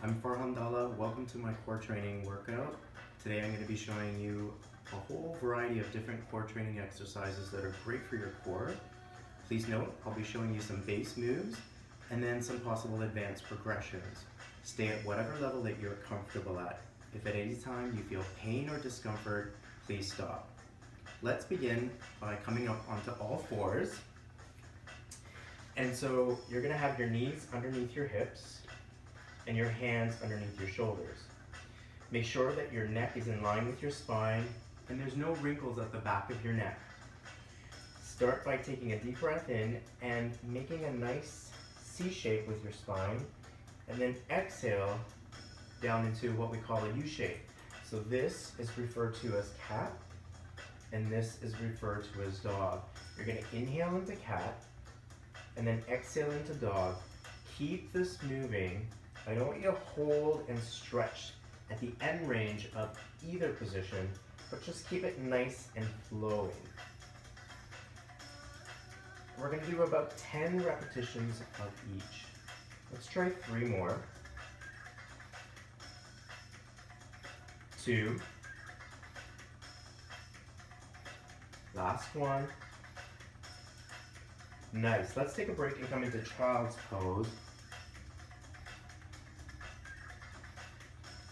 I'm Farhan Dhalla. Welcome to my core training workout. Today I'm going to be showing you a whole variety of different core training exercises that are great for your core. Please note, I'll be showing you some base moves and then some possible advanced progressions. Stay at whatever level that you're comfortable at. If at any time you feel pain or discomfort, please stop. Let's begin by coming up onto all fours. And so you're going to have your knees underneath your hips and your hands underneath your shoulders. Make sure that your neck is in line with your spine and there's no wrinkles at the back of your neck. Start by taking a deep breath in and making a nice C shape with your spine, and then exhale down into what we call a U shape. So this is referred to as cat and this is referred to as dog. You're going to inhale into cat and then exhale into dog. Keep this moving. I don't want you to hold and stretch at the end range of either position, but just keep it nice and flowing. We're going to do about 10 repetitions of each. Let's try 3 more. 2. Last one. Nice. Let's take a break and come into child's pose.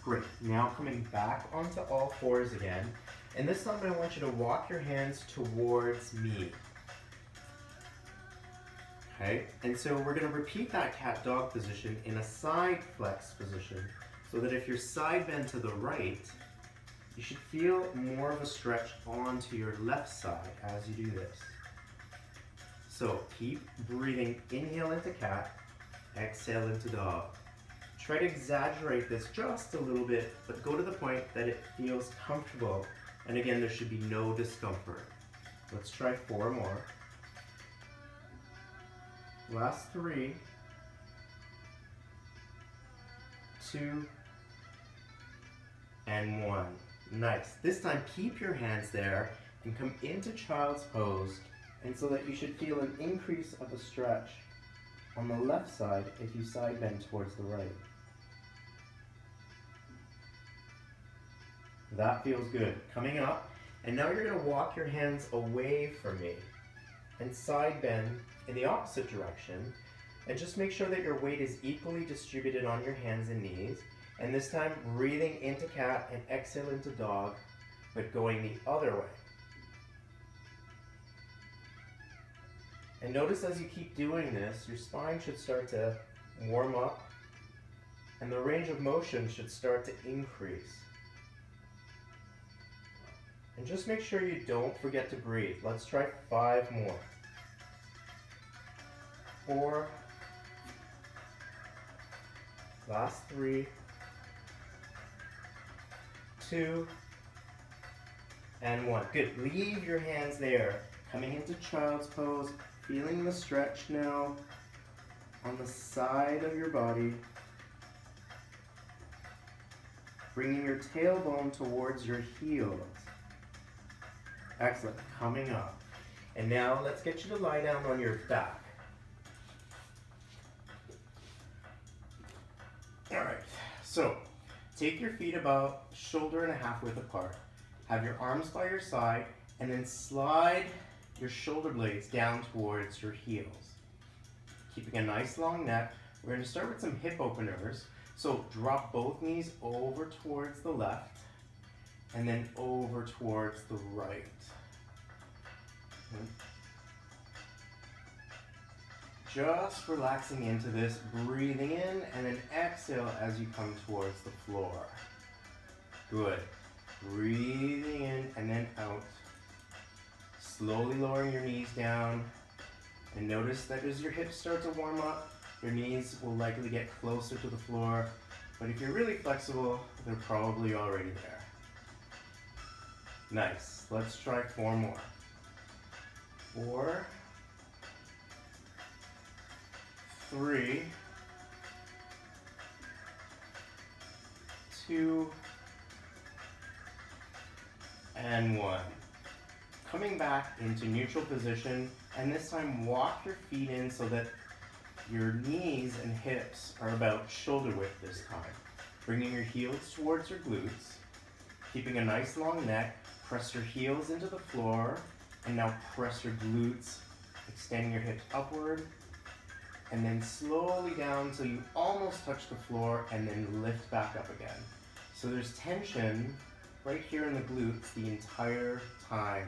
Great. Now coming back onto all fours again. And this time I want you to walk your hands towards me. Okay? And so we're going to repeat that cat-dog position in a side flex position, so that if you're side bend to the right, you should feel more of a stretch onto your left side as you do this. So keep breathing, inhale into cat, exhale into dog. Try to exaggerate this just a little bit, but go to the point that it feels comfortable. And again, there should be no discomfort. Let's try 4 more. Last 3, 2, and 1. Nice. This time, keep your hands there and come into child's pose, and so that you should feel an increase of a stretch on the left side if you side bend towards the right. That feels good. Coming up, and now you're going to walk your hands away from me and side bend in the opposite direction, and just make sure that your weight is equally distributed on your hands and knees, and this time breathing into cat and exhale into dog, but going the other way. And notice as you keep doing this, your spine should start to warm up and the range of motion should start to increase. And just make sure you don't forget to breathe. Let's try 5 more. 4. Last 3. 2. And 1. Good. Leave your hands there. Coming into child's pose. Feeling the stretch now on the side of your body. Bringing your tailbone towards your heels. Excellent. Coming up. And now let's get you to lie down on your back. Alright, so take your feet about shoulder and a half width apart. Have your arms by your side and then slide your shoulder blades down towards your heels. Keeping a nice long neck. We're going to start with some hip openers. So drop both knees over towards the left and then over towards the right. Just relaxing into this, breathing in and then exhale as you come towards the floor. Good. Breathing in and then out. Slowly lowering your knees down, and notice that as your hips start to warm up, your knees will likely get closer to the floor, but if you're really flexible, they're probably already there. Nice. Let's try 4 more. 4, 3, 2, and 1. Coming back into neutral position, and this time walk your feet in so that your knees and hips are about shoulder width this time. Bringing your heels towards your glutes, keeping a nice long neck, press your heels into the floor, and now press your glutes, extending your hips upward, and then slowly down until you almost touch the floor, and then lift back up again. So there's tension right here in the glutes the entire time.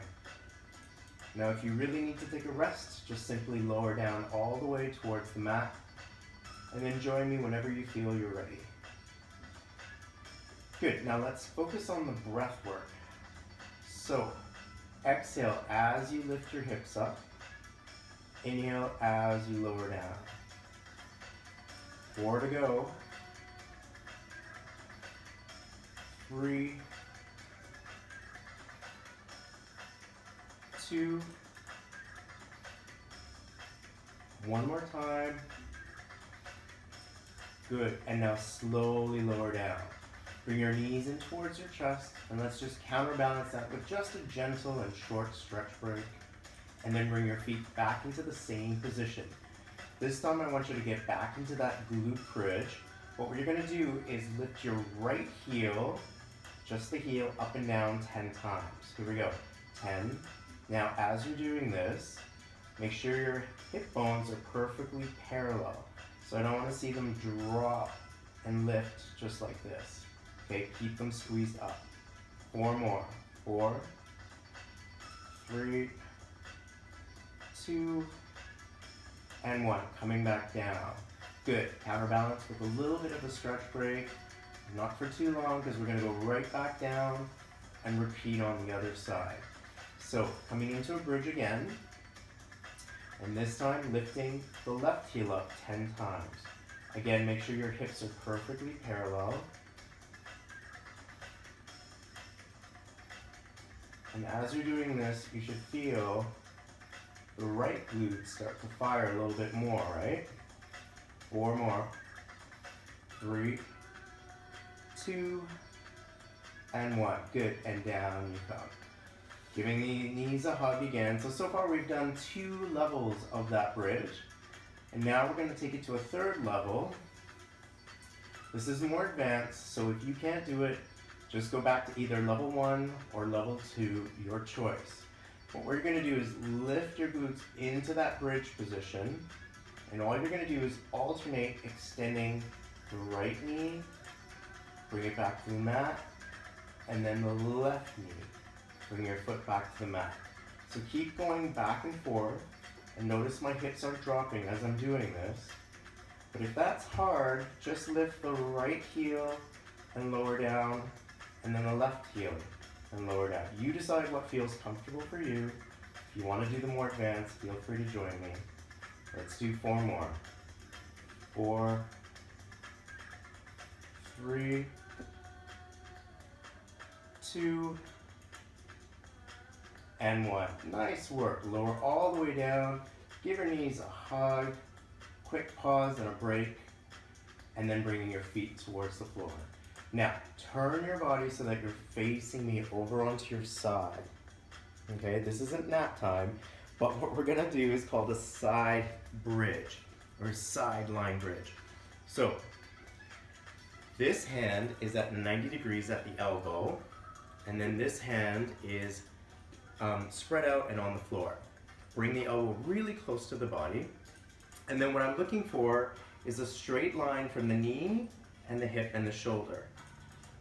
Now if you really need to take a rest, just simply lower down all the way towards the mat, and then join me whenever you feel you're ready. Good, now let's focus on the breath work. So, exhale as you lift your hips up. Inhale as you lower down. 4 to go. 3, 2, 1 more time. Good, and now slowly lower down. Bring your knees in towards your chest, and let's just counterbalance that with just a gentle and short stretch break. And then bring your feet back into the same position. This time I want you to get back into that glute bridge. What we're gonna do is lift your right heel, just the heel, up and down 10 times. Here we go, 10. Now as you're doing this, make sure your hip bones are perfectly parallel. So I don't wanna see them drop and lift just like this. Okay, keep them squeezed up. 4 more. 4, 3, 2, and 1. Coming back down. Good. Counterbalance with a little bit of a stretch break. Not for too long because we're going to go right back down and repeat on the other side. So coming into a bridge again. And this time lifting the left heel up 10 times. Again, make sure your hips are perfectly parallel. And as you're doing this, you should feel the right glute start to fire a little bit more, right? 4 more. 3, 2, and 1. Good, and down you come. Giving the knees a hug again. So far we've done 2 levels of that bridge. And now we're going to take it to a 3rd level. This is more advanced, so if you can't do it, just go back to either level 1 or level 2, your choice. What we're going to do is lift your glutes into that bridge position, and all you're going to do is alternate extending the right knee, bring it back to the mat, and then the left knee, bring your foot back to the mat. So keep going back and forth, and notice my hips aren't dropping as I'm doing this. But if that's hard, just lift the right heel and lower down, and then the left heel and lower down. You decide what feels comfortable for you. If you want to do the more advanced, feel free to join me. Let's do 4 more. 4, 3, 2, and 1. Nice work. Lower all the way down. Give your knees a hug. Quick pause and a break. And then bringing your feet towards the floor. Now, turn your body so that you're facing me over onto your side. Okay, this isn't nap time, but what we're gonna do is called a side bridge, or sideline bridge. So, this hand is at 90 degrees at the elbow, and then this hand is spread out and on the floor. Bring the elbow really close to the body, and then what I'm looking for is a straight line from the knee and the hip and the shoulder.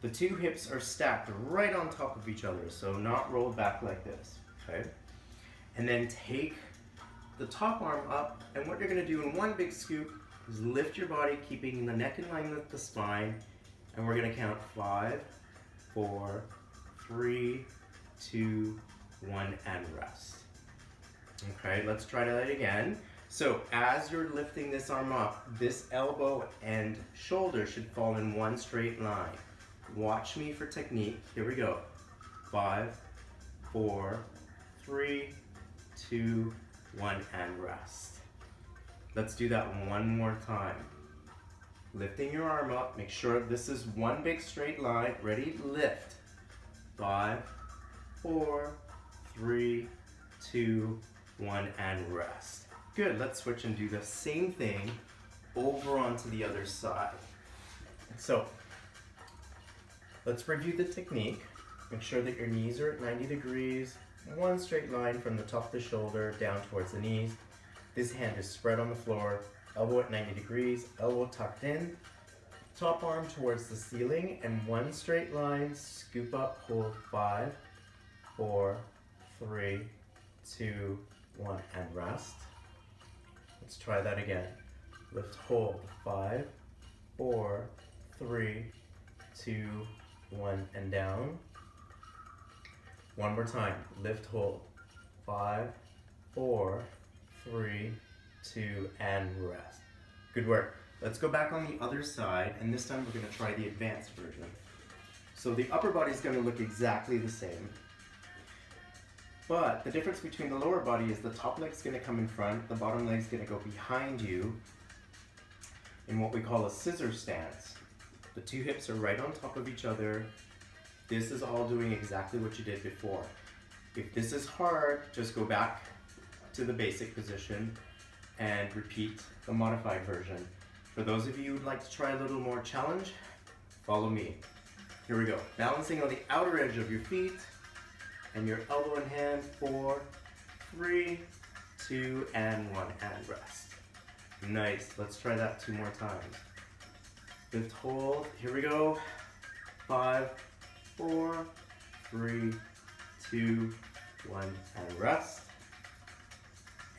The 2 hips are stacked right on top of each other, so not rolled back like this, okay? And then take the top arm up, and what you're gonna do in one big scoop is lift your body, keeping the neck in line with the spine, and we're gonna count 5, 4, 3, 2, 1, and rest. Okay, let's try that again. So as you're lifting this arm up, this elbow and shoulder should fall in one straight line. Watch me for technique. Here we go. 5, 4, 3, 2, 1, and rest. Let's do that one more time. Lifting your arm up, make sure this is one big straight line. Ready? Lift. 5, 4, 3, 2, 1, and rest. Good, let's switch and do the same thing over onto the other side. So, let's review the technique. Make sure that your knees are at 90 degrees, one straight line from the top of the shoulder down towards the knees. This hand is spread on the floor, elbow at 90 degrees, elbow tucked in, top arm towards the ceiling, and one straight line, scoop up, hold 5, 4, 3, 2, 1, and rest. Let's try that again. Lift, hold, 5, 4, 3, 2, 1, and down. One more time. Lift, hold, 5, 4, 3, 2, and rest. Good work. Let's go back on the other side, and this time we're going to try the advanced version. So the upper body is going to look exactly the same, but the difference between the lower body is the top leg's going to come in front, the bottom leg's going to go behind you in what we call a scissor stance. The two hips are right on top of each other. This is all doing exactly what you did before. If this is hard, just go back to the basic position and repeat the modified version. For those of you who'd like to try a little more challenge, follow me. Here we go. Balancing on the outer edge of your feet and your elbow in hand. 4, 3, 2, and 1, and rest. Nice. Let's try that 2 more times. Lift, hold. Here we go. 5, 4, 3, 2, 1, and rest.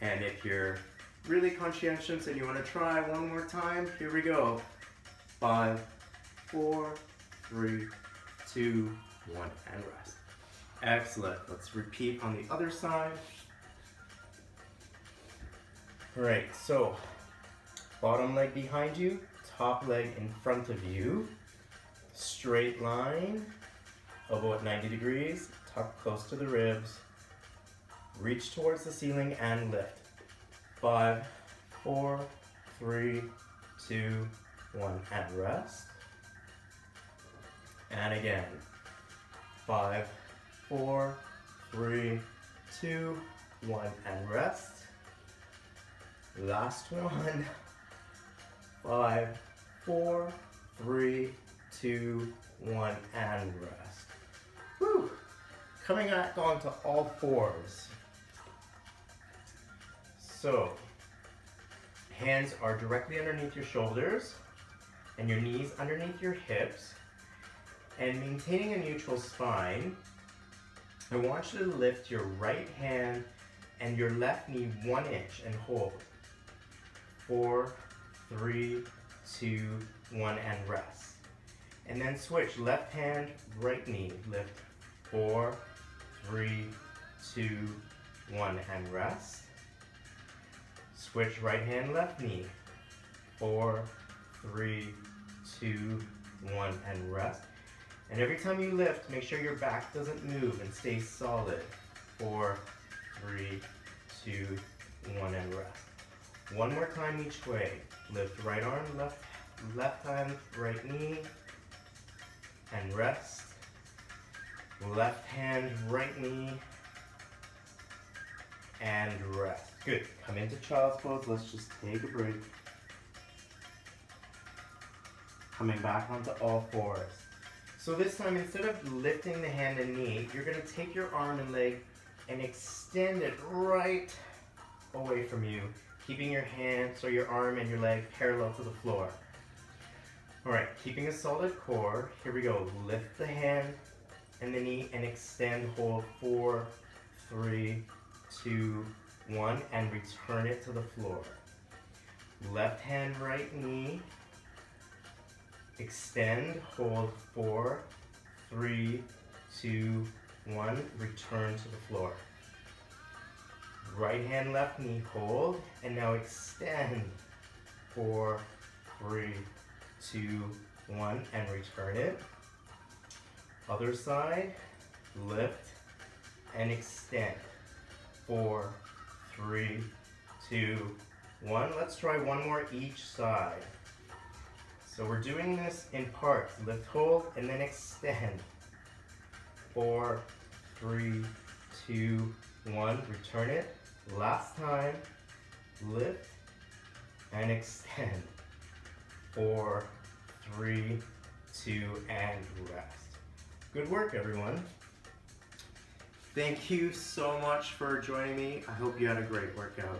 And if you're really conscientious and you want to try one more time, here we go. 5, 4, 3, 2, 1, and rest. Excellent. Let's repeat on the other side. All right, so bottom leg behind you, top leg in front of you, straight line, elbow at 90 degrees, tuck close to the ribs, reach towards the ceiling and lift. 5, 4, 3, 2, 1, and rest. And again. 5, 4, 3, 2, 1, and rest. Last one. 5, 4, 3, 2, 1, and rest. Woo! Coming back onto all fours. So, hands are directly underneath your shoulders and your knees underneath your hips. And maintaining a neutral spine, I want you to lift your right hand and your left knee 1 inch and hold. 4, 3, 2, 1, and rest. And then switch left hand, right knee, lift. 4, 3, 2, 1, and rest. Switch right hand, left knee. 4, 3, 2, 1, and rest. And every time you lift, make sure your back doesn't move and stay solid. 4, 3, 2, 1, and rest. One more time each way. Lift right arm, left hand, right knee, and rest. Left hand, right knee, and rest. Good. Come into child's pose. Let's just take a break. Coming back onto all fours. So this time, instead of lifting the hand and knee, you're going to take your arm and leg and extend it right away from you, keeping your hands or your arm and your leg parallel to the floor. All right, keeping a solid core. Here we go. Lift the hand and the knee and extend, hold. 4, 3, 2, 1, and return it to the floor. Left hand, right knee. Extend, hold. 4, 3, 2, 1, return to the floor. Right hand, left knee, hold, and now extend. 4, 3, 2, 1, and return it. Other side, lift and extend. 4, 3, 2, 1. Let's try one more each side. So we're doing this in parts. Lift, hold, and then extend. 4, 3, 2, 1. Return it. Last time. lift, and extend. 4, 3, 2, and rest. Good work, everyone. Thank you so much for joining me. I hope you had a great workout.